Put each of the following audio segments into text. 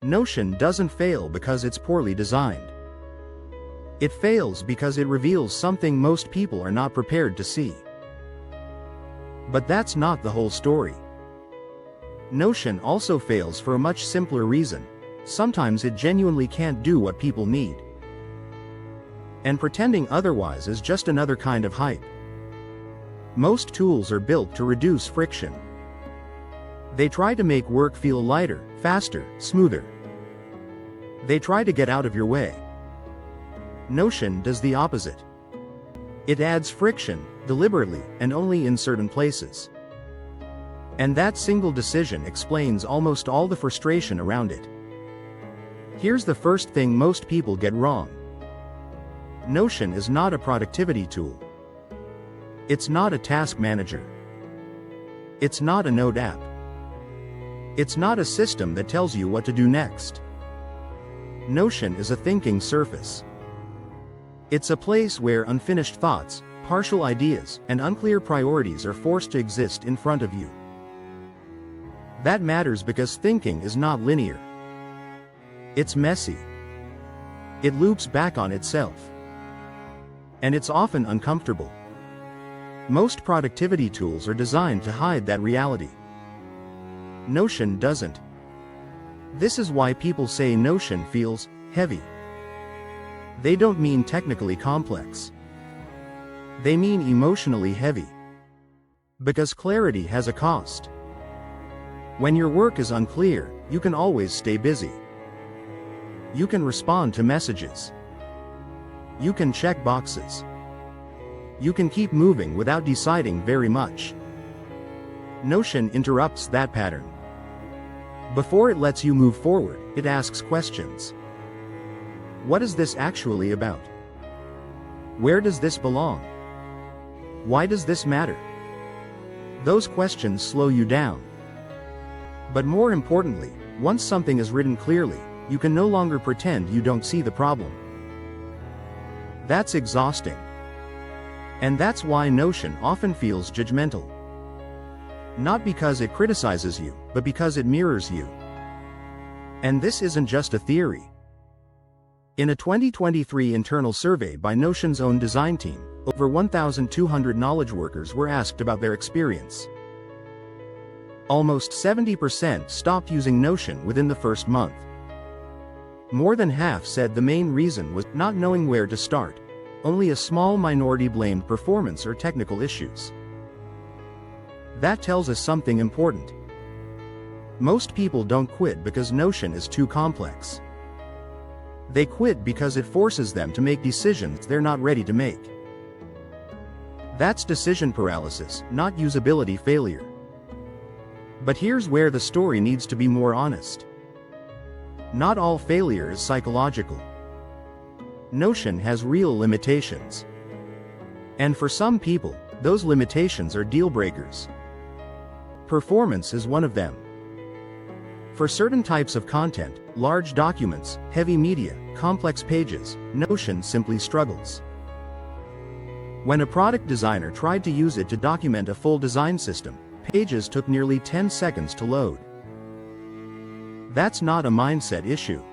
Notion doesn't fail because it's poorly designed. It fails because it reveals something most people are not prepared to see. But that's not the whole story. Notion also fails for a much simpler reason. Sometimes it genuinely can't do what people need. And pretending otherwise is just another kind of hype. Most tools are built to reduce friction. They try to make work feel lighter, faster, smoother. They try to get out of your way. Notion does the opposite. It adds friction, deliberately, and only in certain places. And that single decision explains almost all the frustration around it. Here's the first thing most people get wrong. Notion is not a productivity tool. It's not a task manager. It's not a note app. It's not a system that tells you what to do next. Notion is a thinking surface. It's a place where unfinished thoughts, partial ideas, and unclear priorities are forced to exist in front of you. That matters because thinking is not linear. It's messy. It loops back on itself. And it's often uncomfortable. Most productivity tools are designed to hide that reality. Notion doesn't. This is why people say Notion feels heavy. They don't mean technically complex. They mean emotionally heavy. Because clarity has a cost. When your work is unclear, you can always stay busy. You can respond to messages. You can check boxes. You can keep moving without deciding very much. Notion interrupts that pattern. Before it lets you move forward, it asks questions. What is this actually about? Where does this belong? Why does this matter? Those questions slow you down. But more importantly, once something is written clearly, you can no longer pretend you don't see the problem. That's exhausting. And that's why Notion often feels judgmental. Not because it criticizes you, but because it mirrors you. And this isn't just a theory. In a 2023 internal survey by Notion's own design team, over 1,200 knowledge workers were asked about their experience. Almost 70% stopped using Notion within the first month. More than half said the main reason was not knowing where to start. Only a small minority blamed performance or technical issues. That tells us something important. Most people don't quit because Notion is too complex. They quit because it forces them to make decisions they're not ready to make. That's decision paralysis, not usability failure. But here's where the story needs to be more honest. Not all failure is psychological. Notion has real limitations. And for some people, those limitations are deal breakers. Performance is one of them. For certain types of content, large documents, heavy media, complex pages, Notion simply struggles. When a product designer tried to use it to document a full design system, pages took nearly 10 seconds to load. That's not a mindset issue.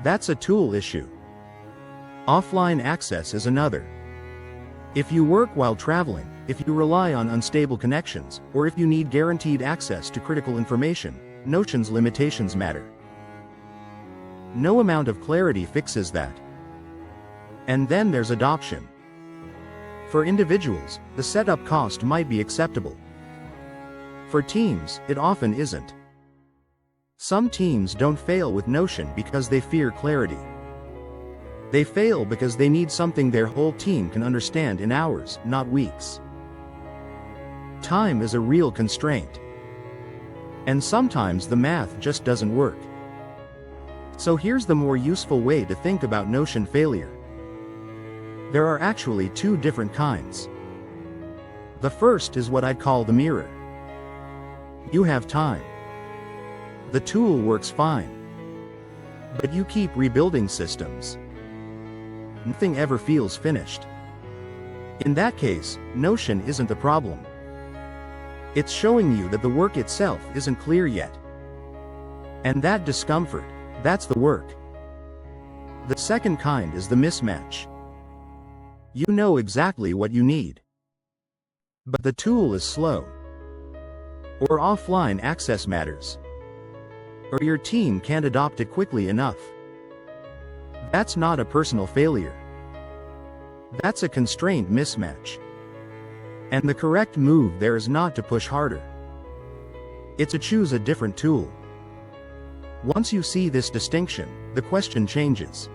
That's a tool issue. Offline access is another. If you work while traveling, if you rely on unstable connections, or if you need guaranteed access to critical information, Notion's limitations matter. No amount of clarity fixes that. And then there's adoption. For individuals, the setup cost might be acceptable. For teams, it often isn't. Some teams don't fail with Notion because they fear clarity. They fail because they need something their whole team can understand in hours, not weeks. Time is a real constraint. And sometimes the math just doesn't work. So here's the more useful way to think about Notion failure. There are actually two different kinds. The first is what I'd call the mirror. You have time. The tool works fine. But you keep rebuilding systems. Nothing ever feels finished. In that case, Notion isn't the problem. It's showing you that the work itself isn't clear yet. And that discomfort, that's the work. The second kind is the mismatch. You know exactly what you need, but the tool is slow, or offline access matters, or your team can't adopt it quickly enough. That's not a personal failure. That's a constraint mismatch. And the correct move there is not to push harder. It's to choose a different tool. Once you see this distinction, the question changes.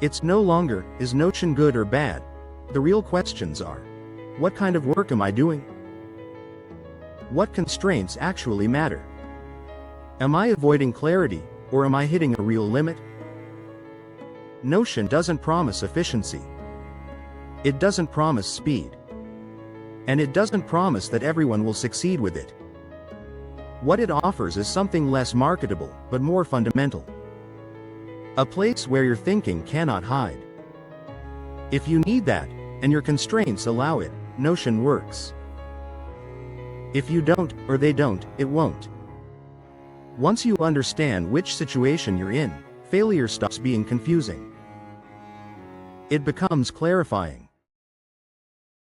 It's no longer, is Notion good or bad? The real questions are, what kind of work am I doing? What constraints actually matter? Am I avoiding clarity, or am I hitting a real limit? Notion doesn't promise efficiency. It doesn't promise speed. And it doesn't promise that everyone will succeed with it. What it offers is something less marketable, but more fundamental. A place where your thinking cannot hide. If you need that, and your constraints allow it, Notion works. If you don't, or they don't, it won't. Once you understand which situation you're in, failure stops being confusing. It becomes clarifying.